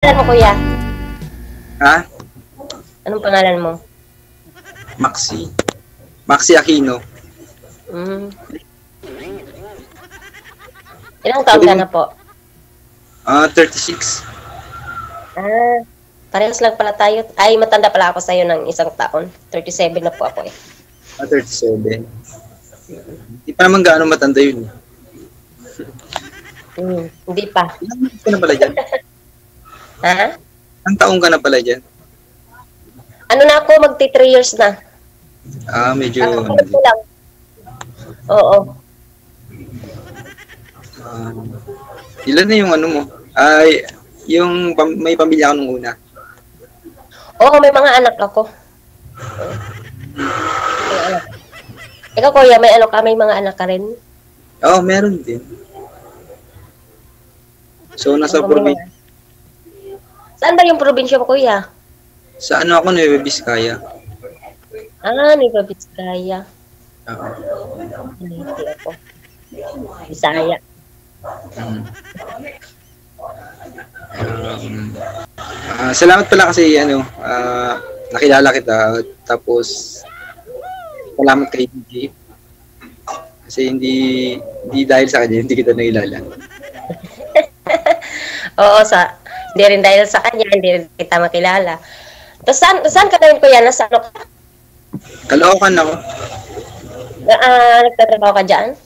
Pangalan mo, kuya? Ha? Anong pangalan mo? Maxi. Maxi Aquino. Mm. Ilang taon ka na po? 36. Ah, parehas lang pala tayo. Ay, matanda pala ako sa'yo ng isang taon. 37 na po ako eh. 37. Hindi pa naman gaano matanda yun. Hindi pa. Ilang months ka na pala dyan? Ha? Ilang taong ka na pala dyan? Ano na ako, magti 3 years na. Medyo... Ano ko lang. Oo. Ilan na yung ano mo? Ay, yung may pamilya ka nung una. Oo, may mga anak ako. May anak. Ikaw, kuya, may ano ka? May mga anak ka rin? Oo, meron din. So, nasa probinsya. Saan ba yung probinsya mo, kuya? Sa ano ako, Nueva Vizcaya. Nueva Vizcaya. Oo. Hindi ako. Bisaya. Salamat pala kasi nakilala kita. Tapos, salamat kay DJ. Kasi hindi dahil sa kanya, hindi kita nakilala. Oo, hindi rin dahil sa kanya, hindi rin kita makilala. Tapos saan ka na yun, kuya? Nasa ano ka? Caloocan ako. Nagtatrabaho ka dyan?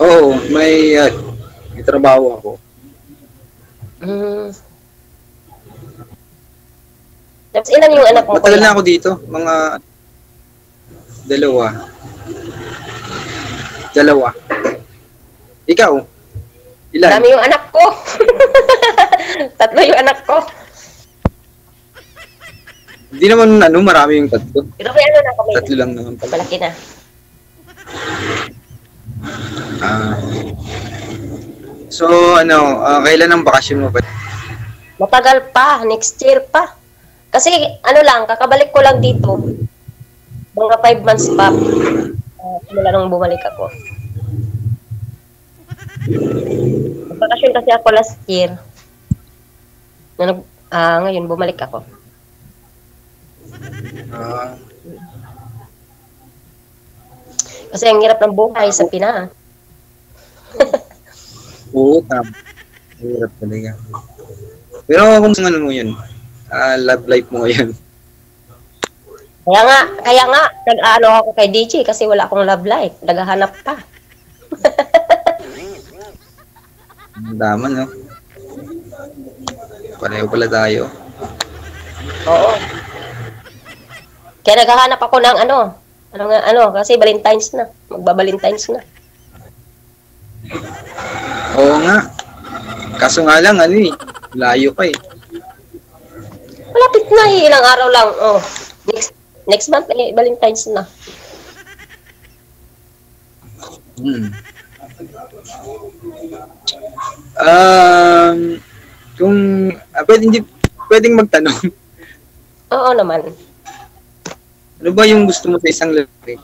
Oo, may trabaho ako. Tapos ilan yung anak mo, Matagal kuya? na ako dito. Mga dalawa. Ikaw? Ilan? Dami yung anak ko. 3 yung anak ko. Hindi naman marami yung 3. Pero may ano na kami. 3 lang naman. Malaki na. So, kailan ang bakasyon mo ba? Matagal pa. Next year pa. Kasi, kakabalik ko lang dito. Mga 5 months pa. Simula nung bumalik ako. Bakasyon kasi ako last year. Ngayon, bumalik ako. Kasi ang hirap ng buhay sa Pinas. Oo, tama. Hirap talaga. Pero kung ano mo yun, love life mo ngayon. Kaya nga, nag-aano ako kay DJ kasi wala akong love life. Naghahanap pa. Ang dama, no? Pareho pala tayo. Oo. Kaya naghahanap ako ng kasi Valentine's na. Magba-Valentine's na. Oo nga. Kaso nga lang, layo pa eh. Malapit na eh, ilang araw lang. Oh, next month Valentine's na. Kung pwedeng magtanong. Oo naman. Ano ba yung gusto mo sa isang lalaki?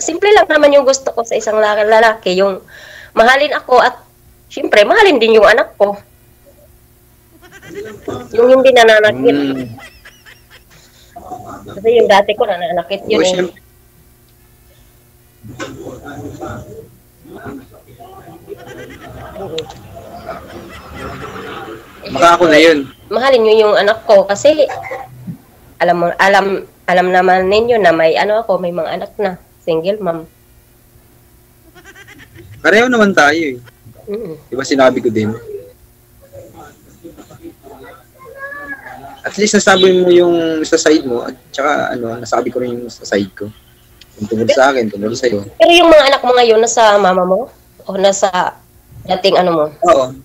Simple lang naman yung gusto ko sa isang lalaki. Yung mahalin ako at syempre mahalin din yung anak ko. Yung hindi nananakit. Kasi yung dati ko nananakit yun eh. Maka ako na yun. Mahalin nyo yung anak ko kasi alam naman ninyo na may may mga anak na. Single mom. Pareho naman tayo eh. Diba sinabi ko din? At least nasabi mo yung sa side mo at saka nasabi ko rin yung sa side ko. Yung tungkol sa akin, tungkol sa'yo. Pero yung mga anak mo ngayon nasa mama mo? O nasa dating mo? Oo.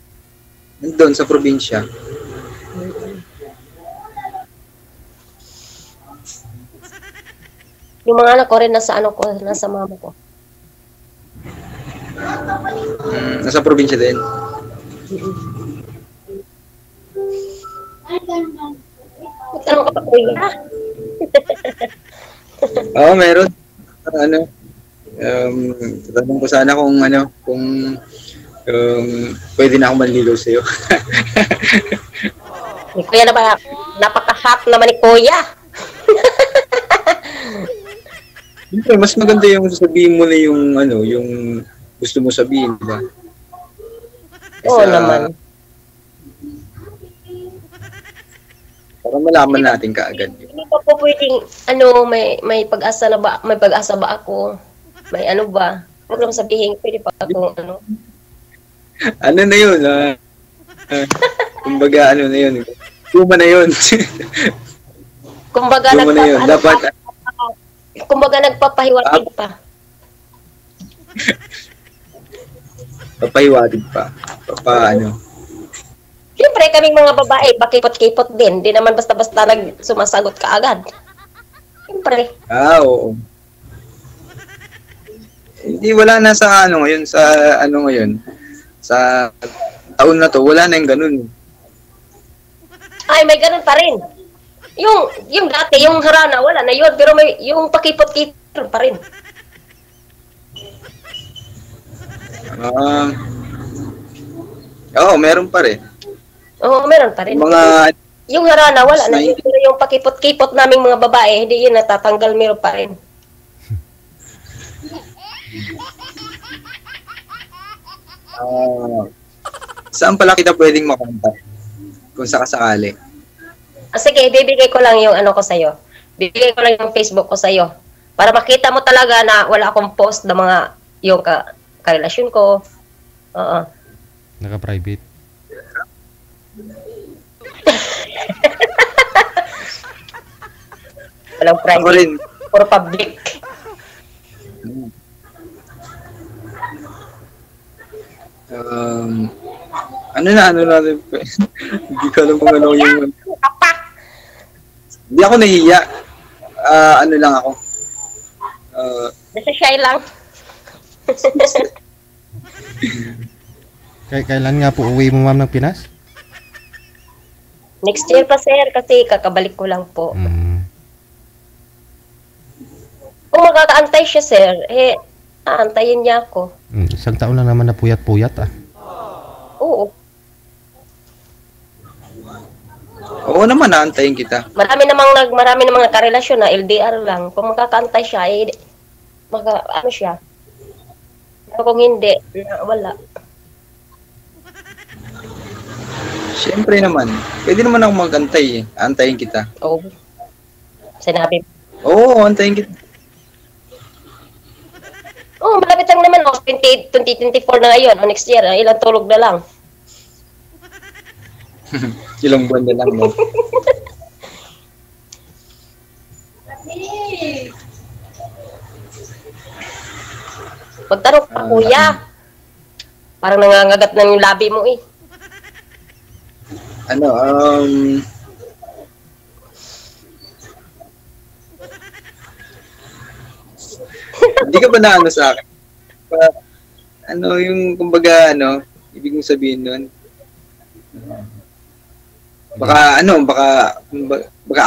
Nandun sa probinsya. Yung mga anak ko rin nasa mama ko. Nasa probinsya din. Magtanong ka pa, kuya? Oo, meron. Tatanong ko sana kung Pwede na akong manligaw sa'yo. Ni Kuya na ba, napaka-hot naman ni Kuya. Siyempre, mas maganda yung sasabihin mo na yung ano, yung gusto mo sabihin, di ba? Oo naman. Para malaman natin kaagad. Hindi pa po pwedeng, may pag-asa na ba, may pag-asa ba ako? May ano ba? Huwag lang sabihin, pwede pa akong ano. Ano na yun? Kumbaga, ano na yun? Tuma na yun. Kumbaga, Tuma na yun. Dapat, kumbaga nagpapahiwatig pa. papahiwatig pa. Ano. Siyempre, kaming mga babae, pakipot-kipot din. Di naman basta-basta sumasagot ka agad. Siyempre. Oo. Hindi, wala na sa ano ngayon, sa taon na to, wala na yung ganun. Ay, may ganun pa rin. Yung dati, yung harana, wala na yun. Pero may, yung pakipot-kipot pa rin. Oo, meron pa rin. Oo, meron pa rin. Yung harana, wala na yun. Pero yung pakipot-kipot naming mga babae, hindi yun natatanggal, meron pa rin. Saan pala kita pwedeng makontak? Kung sakasakali. Sige, bibigay ko lang yung ano ko sa'yo. Bibigay ko lang yung Facebook ko sa'yo. Para makita mo talaga na wala akong post na mga yung karelasyon ko. Oo. Naka-private. Walang Ako private. rin. Puro public. Ano na, hindi ko alam kung ano yung... Hindi ako nahiya. Ano lang ako. Nasa shy lang. Kailan nga po uwi mo, ma'am, ng Pinas? Next year pa, sir, kasi kakabalik ko lang po. Kung magkakaantay siya, sir, aantayin niya ako. Isang taon lang naman na puyat-puyat, ah. Oo. Oo naman, naantayin kita. Marami namang karelasyon na LDR lang. Kung magkakaantay siya, ano siya. Pero kung hindi, wala. Siyempre naman. Pwede naman ako mag-antay eh. Antayin kita. Oo. Sinabi. Oo, antayin kita. Oo, malapit lang naman. 2024 na ngayon. O next year, ilang tulog na lang. Ilang buwan na lang, no? Magtanong pa, kuya. Parang nangangagat na yung labi mo eh. Hindi ka ba naano sa akin? Yung kumbaga, ibig mong sabihin nun? Baka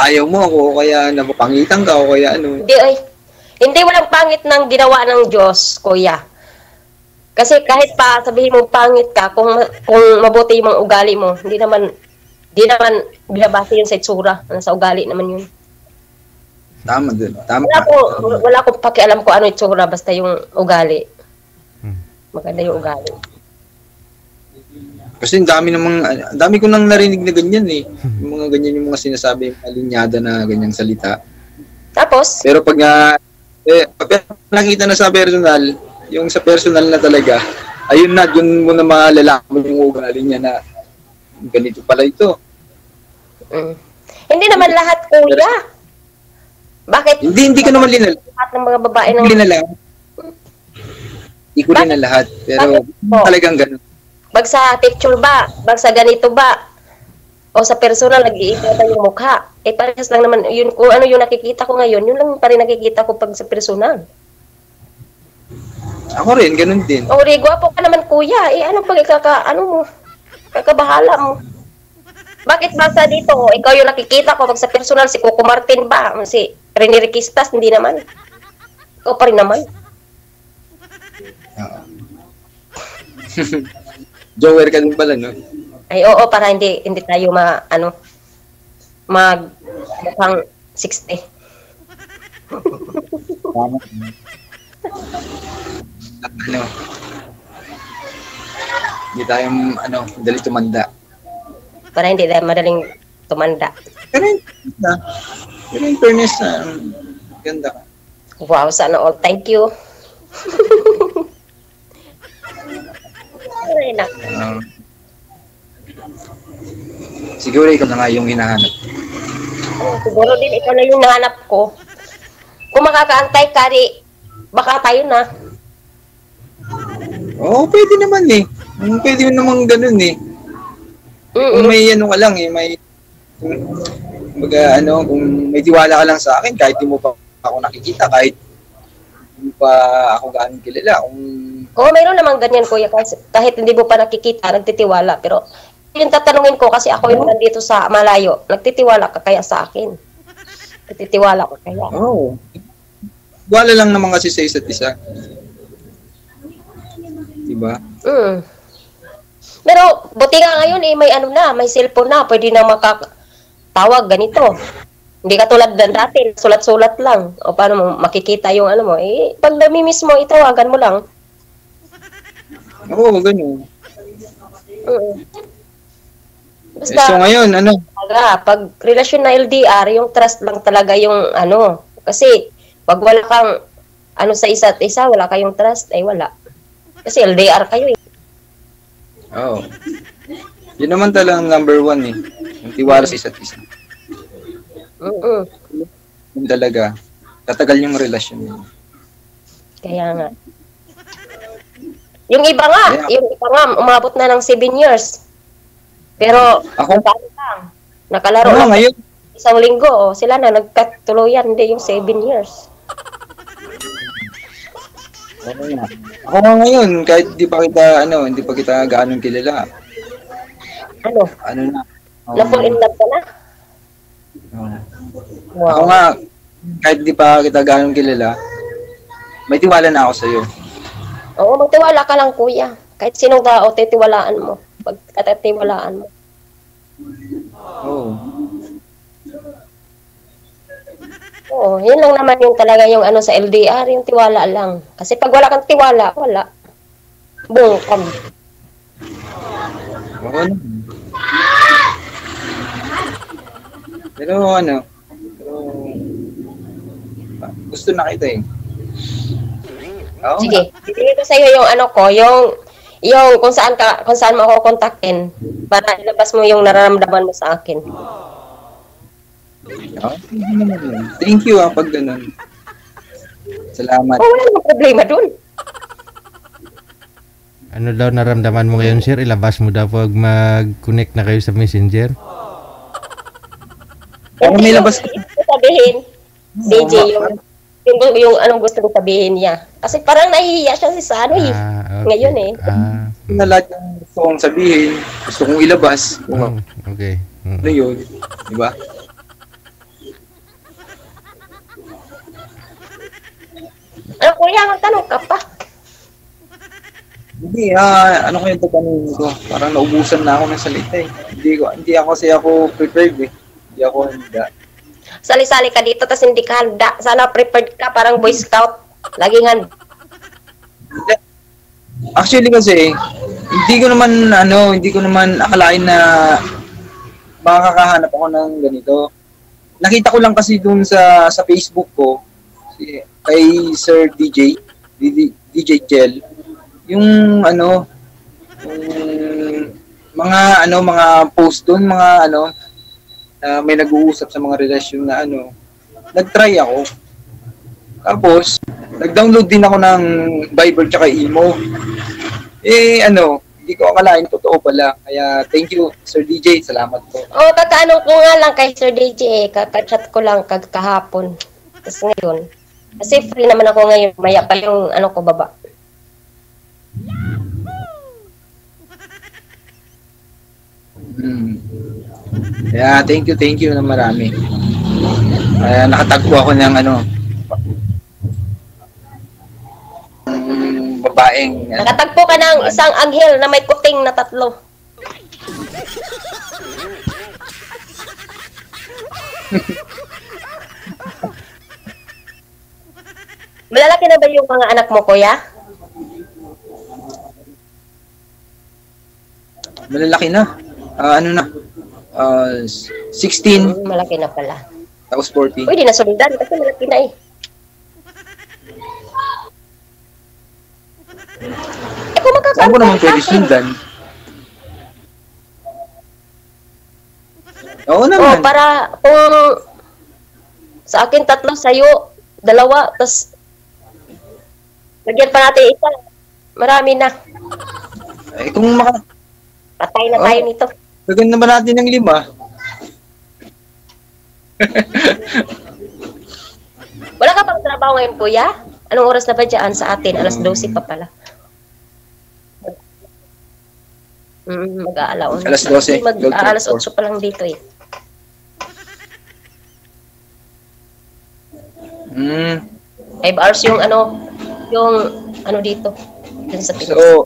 ayaw mo ako, o kaya napapangitan ka, o kaya ano. Hindi ay. Hindi walang pangit ng ginawa ng Diyos, kuya. Kasi kahit pa sabihin mo pangit ka, kung mabuti yung mga ugali mo, hindi naman binabase yun sa itsura. Sa ugali naman yun. Tama dun. Tama. Wala akong pakialam kung ano itsura, basta yung ugali. Maganda yung ugali. Kasi dami ko nang narinig na ganyan eh. Yung mga ganyan, yung mga sinasabi, alinyada na ganyang salita. Tapos? Pero pag nakita na sa personal, yung sa personal na talaga, ayun na, dun mo na malalaman yung ugali niya na ganito pala ito. Hindi naman lahat, kuya. Bakit? Hindi ko naman linal. Lahat ng mga babae ng... Hindi ko rin na lahat. Pero talagang ganun. Bag sa picture ba? Bag sa ganito ba? O sa personal, nag-iiba yung mukha. Parehas lang naman, yun, kung ano yung nakikita ko ngayon, yun lang pa rin nakikita ko pag sa personal. Ako rin, ganun din. O, gwapo ka naman, kuya. Ano pag kakabahala mo? Bakit ba sa dito, ikaw yung nakikita ko pag sa personal, si Coco Martin ba? Si Rene Requistas, hindi naman. Ikaw pa rin naman. Jower ka din pala, no? Ay, oo, para hindi tayo mukhang 60. Tama. Ano, hindi tayo, dali tumanda. Para hindi tayo madaling tumanda. Pero in fairness, ganda ka. Wow, sana all. Thank you. Ay, nak. Siguro ikaw na nga yung hinahanap. Siguro din ikaw na yung nahanap ko. Kung makakaantay ka, baka tayo na. Oo, pwede naman eh. Pwede naman ganun eh. Kung may ka lang eh, kung may tiwala ka lang sa akin, kahit di mo pa ako nakikita, kahit di pa ako gaano kilala. Oo, mayroon naman ganyan, kuya. Kahit hindi mo pa nakikita, nagtitiwala. Pero yung tatanungin ko, kasi ako yung nandito sa malayo, nagtitiwala ka kaya sa akin? Nagtitiwala ka kaya? Oo. Wala lang naman kasi sa isa't isa. Diba? Pero buti nga ngayon may cellphone na, pwede na makatawag ganito. Hindi ka tulad ng dati, sulat-sulat lang. O paano mo makikita yung mo. Pag namimiss mo, itawagan mo lang. Oo, ganun. Basta, so ngayon, pag relasyon na LDR, yung trust lang talaga yung Kasi, pag wala kang sa isa't isa, wala kayong trust, wala. Kasi LDR kayo eh. Oo. Yun naman talagang number 1 eh. Yung tiwala sa isa't isa. Yun talaga. Tatagal yung relasyon niyo. Kaya nga. Yung iba nga, umabot na ng 7 years. Pero, nakalaro lang. Ngayon? Isang linggo, sila na nagkatuluyan, hindi yung 7 years. Ako nga ngayon, kahit hindi pa kita gaanong kilala. Ano na? Na-fall in love ka na? Wow. Ako nga, kahit hindi pa kita gaanong kilala, may tiwala na ako sa'yo. Oo, magtiwala ka lang, kuya. Kahit sinong tao, titiwalaan mo. Pagkatitiwalaan mo. Oo. Oo, yun lang naman yung talaga yung sa LDR, yung tiwala lang. Kasi pag wala kang tiwala, wala. Bungkag. Oo. Pero gusto na kita eh. Oo. Sige, bibigay ko sa'yo yung yung kung saan mo ako kontakin para ilabas mo yung nararamdaman mo sa akin. Thank you pag ganun. Salamat. Wala namang problema dun. Ano daw naramdaman mo ngayon, sir? Ilabas mo daw pag mag-connect na kayo sa Messenger? Ano may labas? Sabihin, DJ, yung anong gusto kong sabihin niya. Kasi parang nahihiya siya sa okay. Ngayon eh. Na lahat ng gusto kong sabihin, gusto kong ilabas. Okay. Ano yun? Diba? Ano kuya, magtanong ka pa? Hindi, ano ko yung tatanungin ko? Parang naubusan na ako ng salita eh. Hindi ako prepared eh. Hindi ako handa. Sali-sali ka dito, tas hindi ka handa. Sana prepared ka, parang Boy Scout. Laging handa. Actually kasi, hindi ko naman akalain na makakahanap ako ng ganito. Nakita ko lang kasi dun sa Facebook ko, kay Sir DJ Gel, yung mga post doon, may nag-uusap sa mga relasyon na nag-try ako. Tapos nag-download din ako ng Viber tsaka Imo. Hindi ko akalain totoo pala. Kaya thank you Sir DJ, salamat po. Kakaano ko nga lang kay Sir DJ, kakachat ko lang kahapon. Tapos ngayon, kasi free naman ako ngayon, maya pa yung ko baba. Kaya thank you na marami. Kaya nakatagpo ako ng babae babaeng. Nakatagpo ka ng isang anghel na may kuting na 3. Malalaki na ba yung mga anak mo, kuya? Malalaki na. Ano na? 16, Malaki na pala. tapos 40. Uy, di na sundan kasi malaki na eh. Eh, kung Saan ko naman makakanta pwede sa akin. sundan? Oo Oh, naman. para kung sa akin 3, sa'yo 2, tas lagyan pa natin isa. Marami na. Eh, kung Patay na tayo nito. Lagyan naman natin ng 5. Wala ka pang trabaho ngayon, kuya? Anong oras na ba dyan sa atin? Alas 12 pa pala. Mag-aalaon. Alas 12, Alas 8 pa lang dito eh. Mm. 5 hours yung ano dito. Dun sa Pinas. So,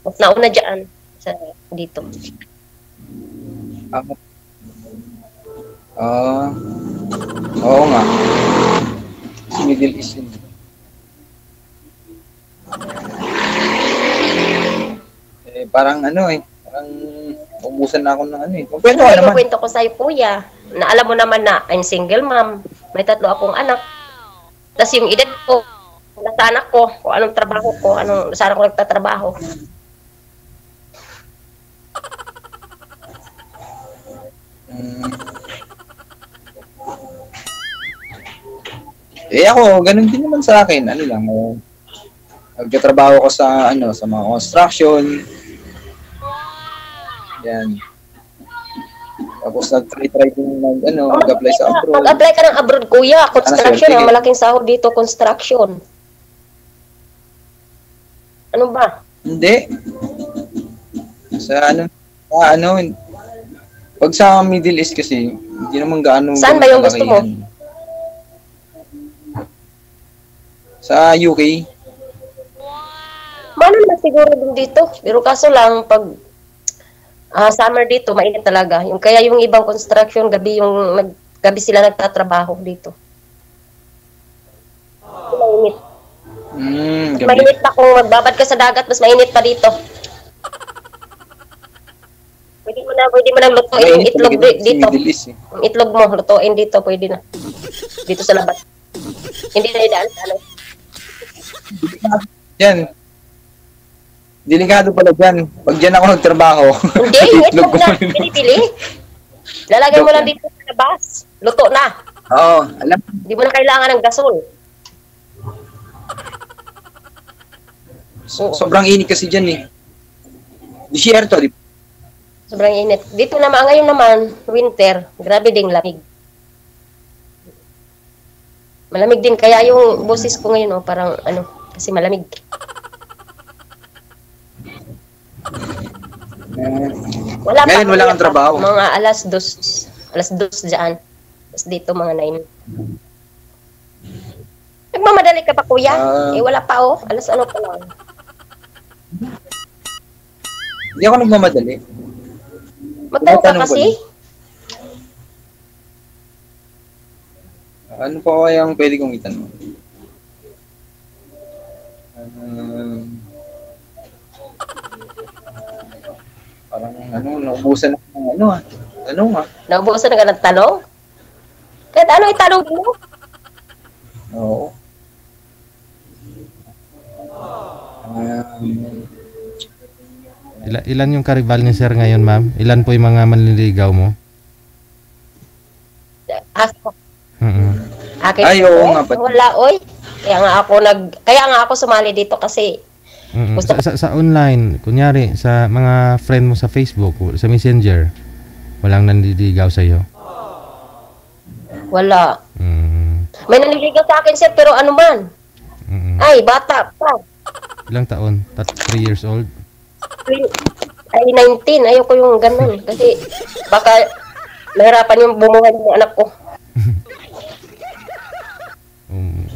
Mas nauna dyan sa dito. Oo nga. Sa Middle East yun. Parang parang ubusan na ako ng Kwento ka naman. Kwento ko sa'yo, kuya, na alam mo naman na I'm single mom, may 3 akong anak. Tapos yung edad ko, nasa anak ko, kung anong trabaho ko, saan ako nagtatrabaho. Ako, ganun din naman sa akin. Nagtatrabaho ko sa mga construction. Yan. Tapos nag-try din mag-apply sa abroad. Mag-apply ka ng abroad, kuya. Construction, Sige. ang malaking sahod dito, construction. Ano ba? Hindi. Pag sa Middle East kasi, hindi naman gaano. Saan ba yung gusto mo? Sa UK. Mahal na siguro din dito. Pero kaso lang, pag summer dito, mainit talaga. Kaya yung ibang construction, gabi sila nagtatrabaho dito. Mainit. Gabi. Mainit pa kung magbabad ka sa dagat, mas mainit pa dito. Pwede mo na lutuin yung itlog dito. Yung itlog mo, lutuin dito, pwede na. Dito sa labas. Hindi na idaan sa ano. Yan. Delikado pala dyan. Pag dyan ako nagtrabaho. Hindi, yung itlog ko na yun. pinipili. Lalagay mo lang dito sa labas. Luto na. Oo, alam. Hindi mo na kailangan ng gasol. Sobrang init kasi dyan eh. Disyerto, di ba? Sobrang init. Dito naman, ngayon naman, winter, grabe ding lamig. Malamig din, kaya yung boses ko ngayon, parang kasi malamig. Ngayon wala kang trabaho. Mga alas 2 dyan. Tapos dito mga 9. Nagmamadali ka pa, kuya? Wala pa alas pa lang. Hindi ako nagmamadali. Magtanong ka kasi? Ano pa kaya ang pwede kong itanong? Parang naubusan na ng Naubusan na ka ng tanong? Kahit ano itanong mo? Oo. Ilan yung karibal ni sir ngayon, ma'am? Ilan po yung mga manliligaw mo? Akin Ay, oo nga. wala, oy. Kaya nga ako sumali dito kasi Sa online, kunyari, sa mga friend mo sa Facebook, sa Messenger, walang nanliligaw sa'yo? wala. Mm. May nanliligaw sa akin, sir, pero ano man? Ay, bata pa. Ilang taon? 3 years old? Ay, 19. Ayoko yung ganun. Kasi baka mahirapan yung bumuhay ng anak ko.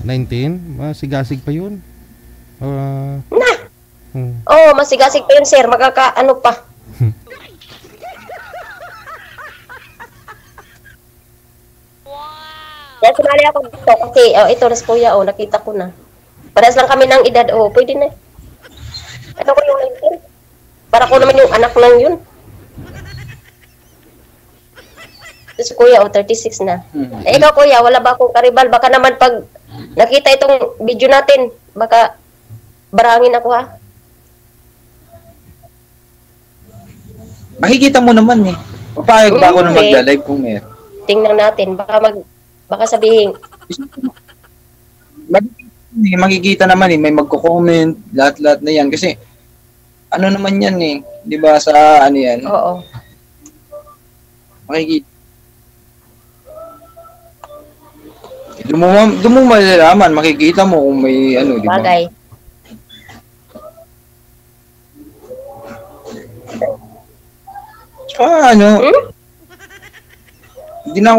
19? Sigasig pa yun? Na! Oo, masigasig pa yun, sir. Ano pa. Kaya sumali ako dito kasi, ito, nas kuya, nakita ko na. Parehas lang kami ng edad, pwede na. Ano ko yung 19? Para ko naman yung anak lang yun. Si kuya, 36 na. Ikaw kuya, wala ba akong karibal? Baka naman pag nakita itong video natin, baka barangin ako ha. Makikita mo naman eh. Papayag ba ako na magla-live kung meron? Tingnan natin, baka sabihin. Makikita naman eh, may magko-comment, lahat-lahat na yan. Kasi, ano naman yan eh, di ba sa ano yan? Oo. Makikita. Doon mo malalaman, makikita mo kung may ano, di ba? Bagay. Tsaka ano, hindi na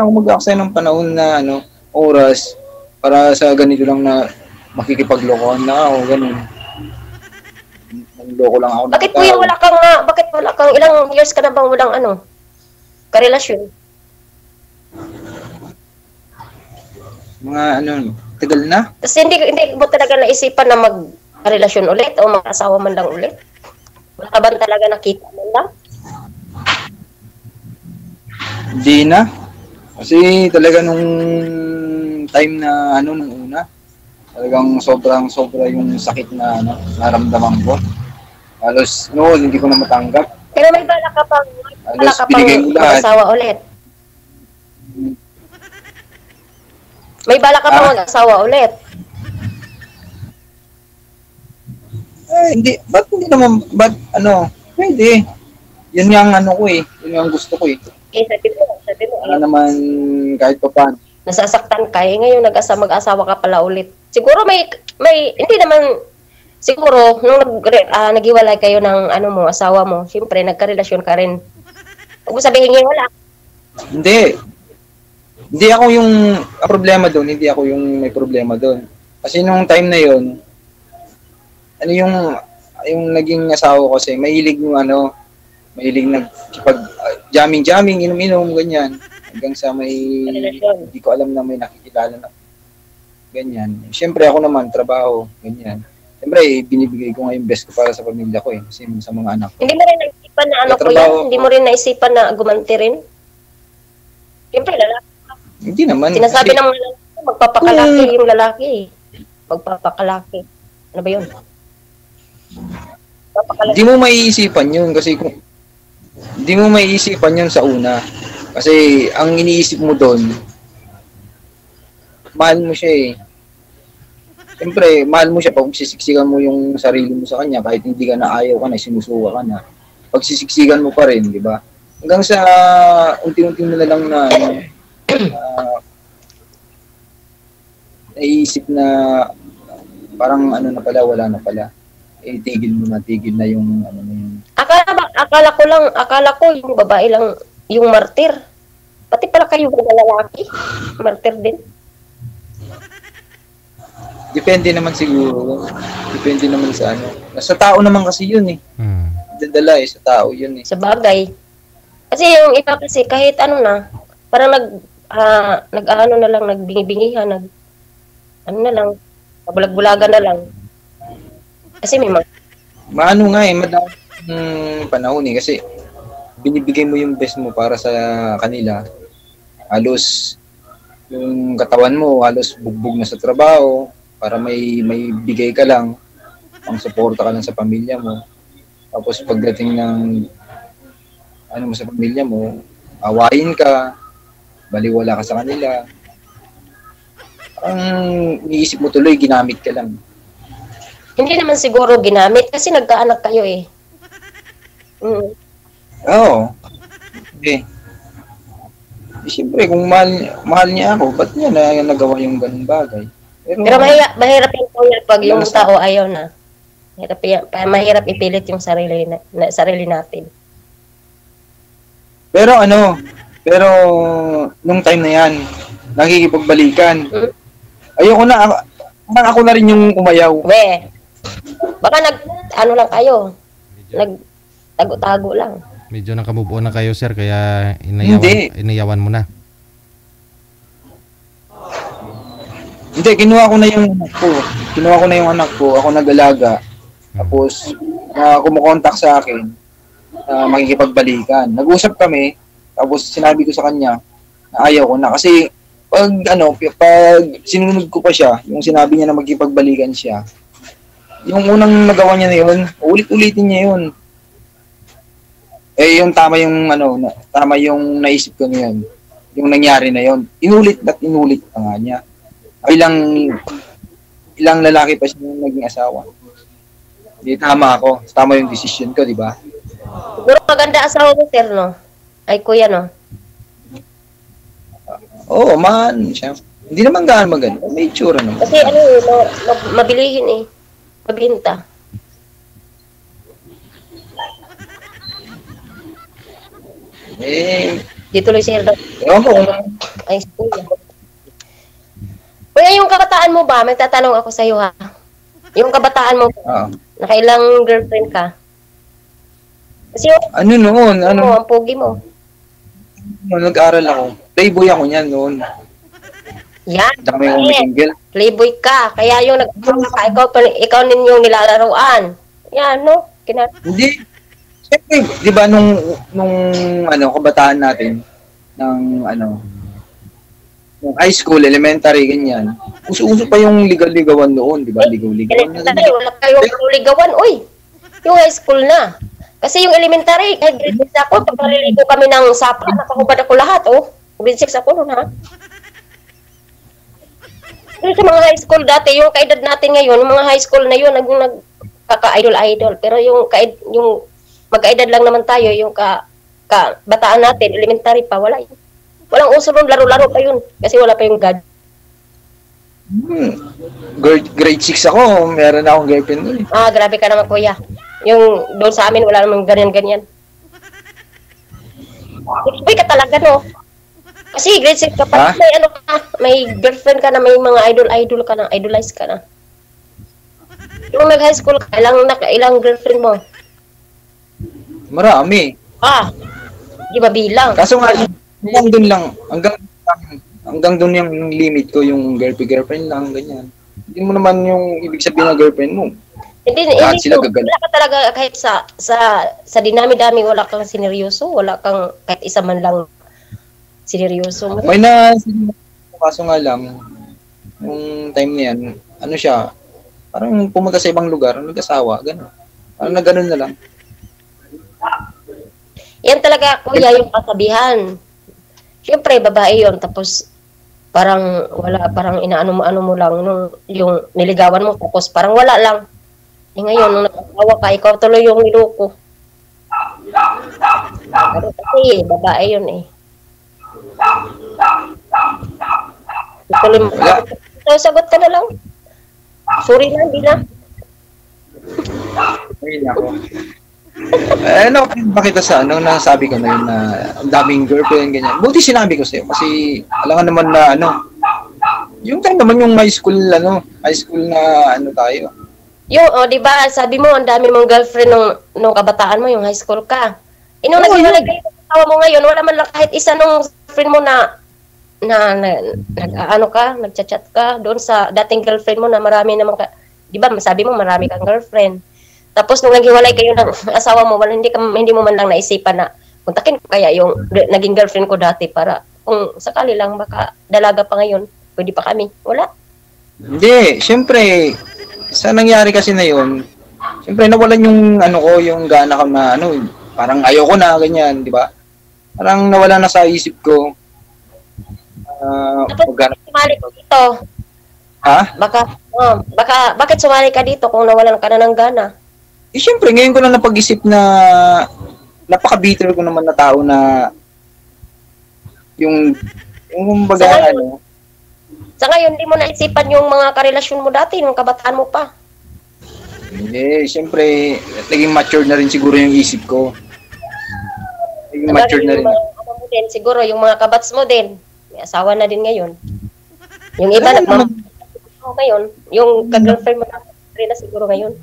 ako mag-aksaya ng panahon na ano, oras para sa ganito lang na makikipaglokohan na ako, ganun. Nagloko lang ako. Bakit kuya bakit wala kang ilang years ka na bang walang karelasyon? Mga tagal na. Kasi hindi mo talaga naisipan na magrelasyon ulit o mag-asawa man lang ulit? Wala ka ba talaga nakita man lang? Hindi na. Kasi talaga nung time na nung una, talagang sobra yung sakit na naramdaman ko. Halos noon hindi ko na matanggap. Pero may bala ka pang mag-asawa ulit? May bala ka pang mag-asawa ulit? Hindi. Ba't pwede. Yan nga ang ko eh. Yun nga ang gusto ko eh. Sabi mo. Naman kahit pa paano. Nasasaktan ka ngayon mag-asawa ka pala ulit. Siguro may hindi naman, siguro, nung naghiwalay kayo ng asawa mo, siyempre, nagkarelasyon ka rin. Huwag mo sabihin ngayon, wala. Hindi. Hindi ako yung problema doon. Hindi ako yung may problema doon. Kasi nung time na yon, yung naging asawa ko kasi, mahilig jamming, inom-inom, ganyan. Hanggang sa hindi ko alam na may nakikilala na ganyan. Siyempre ako naman, trabaho, ganyan. Siyempre, binibigay ko nga yung best ko para sa pamilya ko kasi sa mga anak ko. Hindi mo rin naisipan na kuya? Hindi mo rin naisipan na gumanti rin? Siyempre, lalaki. Hindi naman. Sinasabi ng mga lalaki, magpapakalaki yung lalaki. Magpapakalaki. Ano ba yun? Hindi mo maiisipan yun kasi hindi mo maiisipan yun sa una. Kasi ang iniisip mo doon, mahal mo siya eh. Siyempre, mahal mo siya pag sisiksikan mo yung sarili mo sa kanya kahit hindi ka na ayaw ka na, sinusuka ka na. Pag sisiksikan mo pa rin, di ba? Hanggang sa unti-unti mo na lang na naiisip na parang wala na pala. Tigil na yung yung... Akala ko yung babae lang yung martir. Pati pala kayo mga lalaki, martir din. Depende naman siguro. Depende naman sa Nasa tao naman kasi yun eh. Dadala sa tao yun eh. Sa bagay. Kasi yung iba kasi kahit parang na lang, nagbingi-bingihan, na lang, kabulag-bulagan na lang. Kasi may madami panahon eh. Kasi binibigay mo yung best mo para sa kanila. Halos yung katawan mo, halos bugbog na sa trabaho para may bigay ka lang, pang suporta ka lang sa pamilya mo. Tapos pagdating ng mo sa pamilya mo, awayin ka, baliwala ka sa kanila. Ang iniisip mo tuloy, ginamit ka lang. Hindi naman siguro ginamit kasi nagkaanak kayo eh. Oo. Okay. Siyempre, kung mahal niya ako, ba't niya nagawa yung ganung bagay? Pero mahirap yung pag yung tao ayaw na. Mahirap ipilit yung sarili natin. Pero nung time na yan, nakikipagbalikan. Ayoko na, ako na rin yung umayaw. Baka ano lang kayo, nagtago-tago lang. Medyo nakamove on na kayo, sir, kaya Hindi. inayawan mo na. Hindi, kinuha ko na yung anak ko. Kinuha ko na yung anak ko. Ako nag-alaga. Tapos, kumukontak sa akin, makikipagbalikan. Nag-usap kami, tapos sinabi ko sa kanya na ayaw ko na. Kasi, pag sinunod ko pa siya, yung sinabi niya na magkipagbalikan siya, yung unang nagawa niya na yun, ulit-ulitin niya yun. Eh, yung tama yung naisip ko niyan. Yung nangyari na yun. Inulit pa nga niya. Ilang lalaki pa siya yung naging asawa. Hindi tama ako. Tama yung decision ko, di ba? Siguro maganda asawa mo, sir, no? Ay, kuya, no? Oo, man. Siya. Hindi naman gaano maganda. May itsura naman. Kasi mabilihin eh. Mabinta. Di tuloy sir. Ewan ko kung Ay, kuya. Kuya, yung kabataan mo ba? May tatanong ako sa'yo, ha? Yung kabataan mo, nakailang girlfriend ka? Kasi yung, ang pogi mo. Nag-aral ako. Playboy ako niyan noon. Yan. Dami yung single. Playboy ka. Kaya yung nag-aral ka, ikaw ninyong nilalaruan. Yan, no? Hindi. Siyempre, di ba nung kabataan natin, nung high school, elementary, ganyan. Uso-uso pa yung ligaw-ligawan noon, di ba? Ligaw-ligawan. Elementary, wala kayong ligawan. Uy, yung high school na. Kasi yung elementary, grade 6 ako, pag nariligo kami ng sapa, nakahubad ako lahat, oh. Grade 6 ako noon, ha? Pero sa mga high school dati, yung kaedad natin ngayon, yung mga high school na yun, nagkaka-idol-idol. Pero yung mag-kaedad lang naman tayo, yung bataan natin, elementary pa, wala yun. Walang uso nun, laro-laro pa yun. Kasi wala pa yung God. Grade 6 ako, meron na akong girlfriend nun. Grabe ka naman, kuya. Yung doon sa amin, wala namang ganyan-ganyan. Uy ka talaga, no? Kasi grade 6 ka pa, may girlfriend ka na, may mga idol ka na, idolize ka na. Yung nag-high school ka, ilang girlfriend mo? Marami. Di ba bilang? Kaso nga, hanggang dun lang, hanggang dun yung limit ko, yung girlfriend lang, ganyan. Hindi mo naman yung ibig sabihin na girlfriend mo. Hindi wala ka talaga kahit sa dinami-dami, wala kang sineryoso, wala kang kahit isa man lang sineryoso mo. May kaso nga lang, yung time na yan, siya, parang pumunta sa ibang lugar, nag-asawa, gano'n. Parang na gano'n na lang. Yan talaga, kuya, yung kasabihan. Siyempre, babae yon, tapos parang inaano mo lang yung niligawan mo, tapos parang wala lang. Ngayon, nung nag-asawa ka, ikaw tuloy yung niloko. Pero kasi, babae yun eh. Tuloy mo. Sagot ka na lang. Sorry na, hindi na. Ayun ako. Bakit sa nasabi ko na yun na ang daming girlfriend, ganyan. Buti sinabi ko sa'yo kasi alangan naman na yung time naman yung high school na tayo. Yung, di ba, sabi mo, ang dami mong girlfriend nung kabataan mo, yung high school ka. Nung naghiwalay kayo sa asawa mo ngayon, wala man lang kahit isa nung friend mo nagchat-chat ka doon sa dating girlfriend mo na marami naman ka, di ba, sabi mo marami kang girlfriend. Tapos nung naghiwalay kayo ng asawa mo, hindi mo man lang naisipan na kontakin ko kaya yung naging girlfriend ko dati para kung sakali lang baka dalaga pa ngayon, pwede pa kami. Wala. Hindi, syempre, sa nangyari kasi na yun, syempre nawalan yung yung gana ko na parang ayoko na, ganyan, di ba? Parang nawala na sa isip ko. Tapos sumali ka dito. Ha? Bakit sumali ka dito kung nawalan ka na ng gana? Syempre, ngayon ko lang napag-isip na napaka-bitter ko naman na tao na yung baga Sa ngayon, hindi mo naisipan yung mga karelasyon mo dati, nung kabataan mo pa. Hindi, syempre, naging mature na rin siguro yung isip ko. Naging mature na rin. Mo din, siguro, yung mga kabats mo din. May asawa na din ngayon. Yung iba, ngayon, yung ka-girlfriend mo na rin na siguro. siguro ngayon.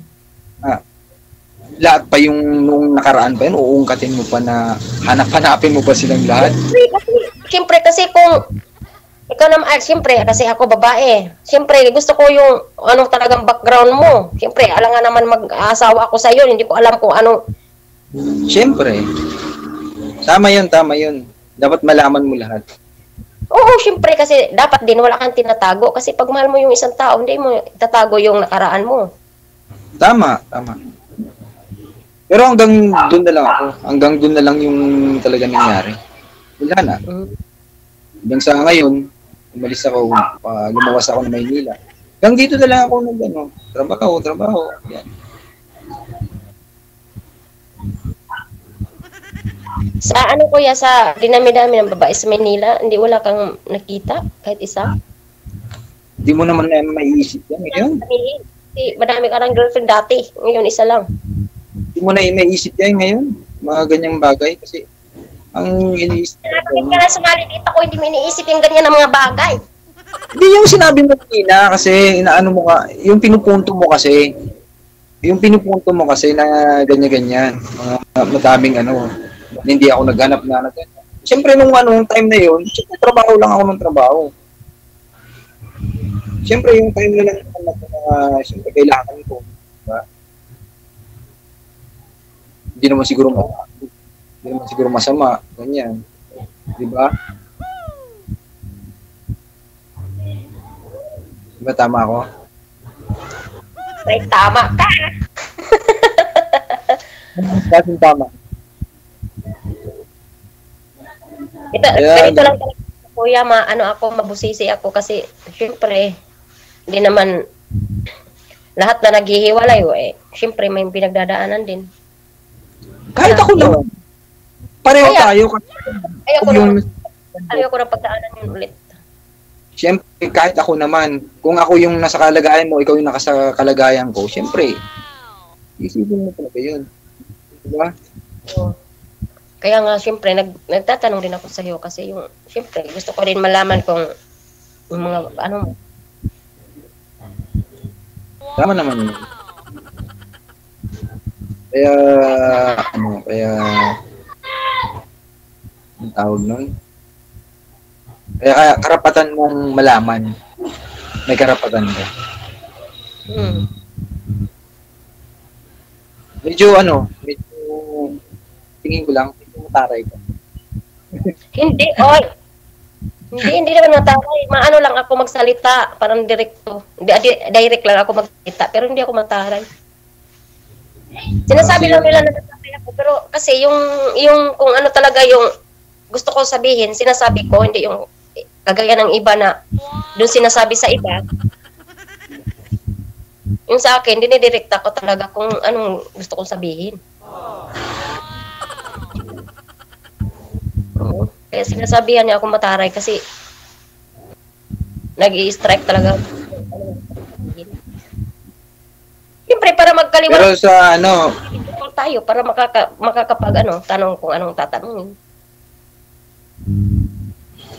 Lahat pa yung nung nakaraan pa yun, uungkatin mo pa na hanap-hanapin mo pa silang lahat. Siyempre kasi kung ikaw naman, siyempre kasi ako babae. Siyempre gusto ko yung anong talagang background mo. Siyempre alam nga naman mag-asawa ako sa iyo, hindi ko alam kung ano. Siyempre. Tama yun. Dapat malaman mo lahat. Oo, siyempre kasi dapat din wala kang tinatago kasi pag mahal mo yung isang tao, hindi mo itatago yung nakaraan mo. Tama. Pero hanggang doon na lang ako. Hanggang doon na lang yung talaga nangyari. Wala na. Hanggang sa ngayon, umalis ako, lumawas ako ng Maynila. Hanggang dito na lang ako trabaho. Yan. Sa ano kuya, sa dinami-dami ng babae sa Manila, hindi wala kang nakita kahit isa? Hindi mo naman na maiisip yan ngayon. Kasi madami ka ng girlfriend dati, ngayon isa lang. Hindi mo na maiisip yan ngayon. Mga ganyang bagay kasi ang iniisip ko. Bakit ka na sumali dito ko, hindi mo iniisip yung ganyan ng mga bagay? Hindi yung sinabi mo kanina kasi inaano mo ka, yung pinupunto mo kasi na ganyan-ganyan. Madaming hindi ako naghanap na ganyan. Siyempre nung time na yun, siyempre trabaho lang ako ng trabaho. Siyempre yung time na lang siyempre kailangan ko. Diba? Hindi naman siguro masama. Ganyan. Diba? Diba tama ako? Ay, tama ka. Kasi tama. Ganito lang talaga, kuya, mabusisi ako kasi syempre, hindi naman lahat na naghihiwalay, syempre may pinagdadaanan din. Kahit ako naman. Pareho tayo. Ayoko na pagdaanan yun ulit. Siyempre, kahit ako naman, kung ako yung nasa kalagayan mo, ikaw yung nasa kalagayan ko, siyempre, isipin mo talaga yun. Diba? So, kaya nga, siyempre, nagtatanong din ako sa iyo kasi yung, siyempre, gusto ko rin malaman kung yung mga, Tama naman yun. ang tawag nun? Kaya karapatan mong malaman. May karapatan ka. Medyo tingin ko lang, mataray ka. Hindi naman mataray. Maano lang ako magsalita, parang direkto. Direct lang ako magsalita, pero hindi ako mataray. Sinasabi lang nila na nataray ako, pero kasi yung kung ano talaga yung gusto ko sabihin, sinasabi ko, hindi yung kagaya ng iba na doon sinasabi sa iba. Yung sa akin, dinidirekta ko talaga kung anong gusto kong sabihin. Kaya sinasabihan niya ako mataray kasi nag-i-strike talaga. Siyempre, para magkaliwat. Pero sa tayo, para makakapag tanong kung anong tatanungin.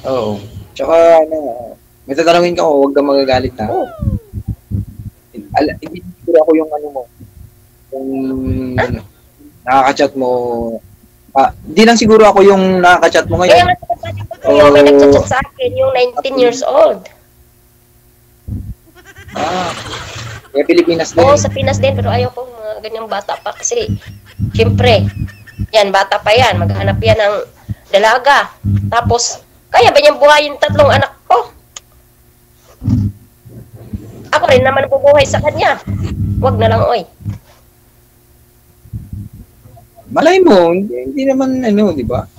Oo. Tsaka may tatanungin ka ko, huwag kang magagalit na. Oo. Hindi siguro ako yung kung nakaka-chat mo. Hindi lang siguro ako yung nakaka-chat mo ngayon. Kaya may nag-chat sa akin, yung 19 years old. Kaya Pilipinas din. Oo, sa Pinas din, pero ayaw ko mga ganyang bata pa kasi, siyempre, yan, bata pa yan, maghanap yan ng dalaga. Tapos, kaya ba niyang buhayin 3 anak ko? Ako rin naman bubuhay sa kanya. Wag na lang, oy. Malay mo, hindi naman di ba?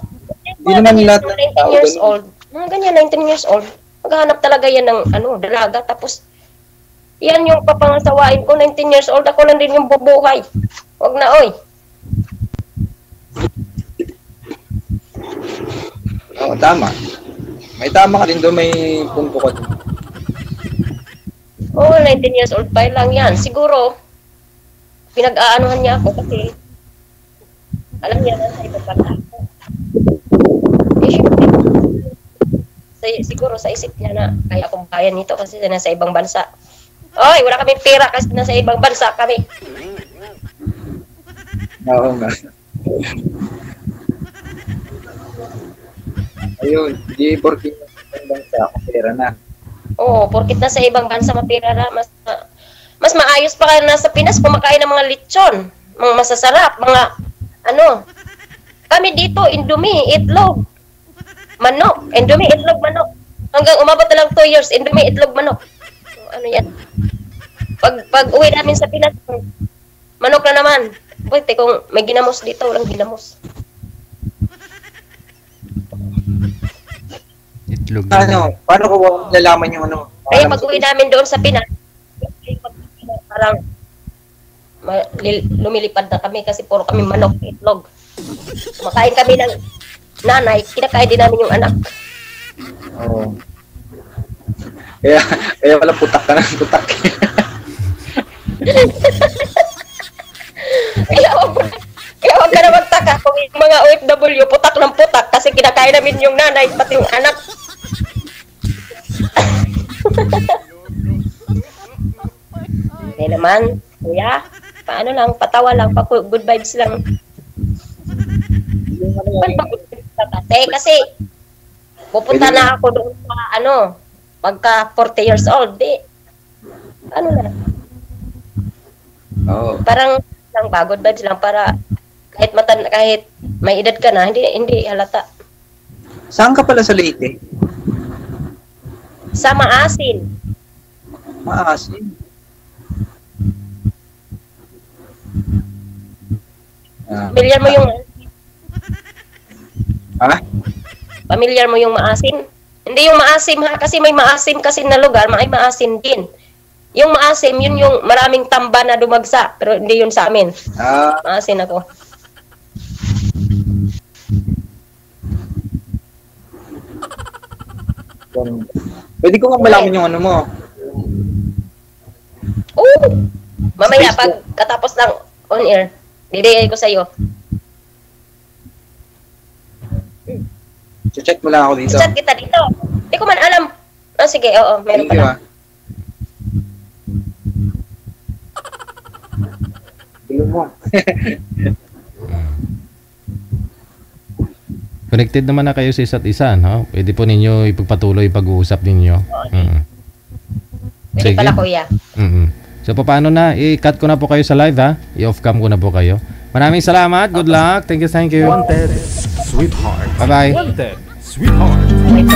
Hindi naman lahat ng 19 years old. Mga ganyan, 19 years old. Maghanap talaga yan ng dalaga. Tapos, yan yung papangasawain ko, 19 years old. Ako lang din yung bubuhay. Wag na, oy. Oo, tama. May tama ka din doon, may punto ka doon. Oo, 19 years old pa lang yan. Siguro, pinag-aanuhan niya ako kasi alam niya na sa ibang bansa ako. Siguro sa isip niya na kaya akong kaya nito kasi nasa ibang bansa. Oy, wala kaming pera kasi nasa ibang bansa kami. Oo nga. Ayun, di porke bansa ako pera na. Oo, porkit nasa ibang bansa mapira na, mas maayos pa kayo nasa Pinas kumakain ng mga lechon, mga masasarap, mga ano. Kami dito, Indomie, itlog, manok, Indomie, itlog, manok. Hanggang umabot na lang 2 years, Indomie, itlog, manok. Ano yan? Pag uwi namin sa Pinas, manok na naman. Pwede kung may ginamos dito, walang ginamos. Itlog. Ano, paano ko lalaman yung ano? Kaya pag uwi namin doon sa Pinas, parang lumilipad na kami kasi puro kami manok, itlog. Kumakain kami ng nanay, kinakain din namin yung anak. Oo. Kaya wala putak ka ng putak. Kaya wag ka na magtaka kung yung mga OFW putak ng putak kasi kinakain namin yung nanay pati yung anak. Hindi naman, kuya, paano lang, patawa lang, good vibes lang. Kasi pupunta na ako doon sa pagka 40 years old, ano na. Oo. Parang lang ba, good vibes lang para kahit may edad ka na, hindi halata. Saan ka pala sa Leyte? Sa Maasin. Maasin. Pamilyar mo yung Ha? Pamilyar mo yung Maasin? Hindi yung Maasim ha, kasi may Maasim kasi na lugar, may Maasin din. Yung Maasim, yun yung maraming tamba na dumagsa, pero hindi yun sa amin. Maasin ako. Pwede ko nga malaman yung ano mo. Oo! Mamaya, pag katapos ng on air, bibigay ko sa'yo. Check mo lang ako dito. Chat kita dito. Hindi ko man alam. Sige, oo, meron Thank you, pala. Gulo mo. Connected naman na kayo sa isa't isa, no? Pwede po ninyo ipagpatuloy pag-uusap ninyo. Pwede pala, kuya. So, paano na? I-cut ko na po kayo sa live, ha? I-off cam ko na po kayo. Maraming salamat. Good luck. Thank you, thank you. Wanted, sweetheart. Bye-bye. Wanted, sweetheart. Okay po.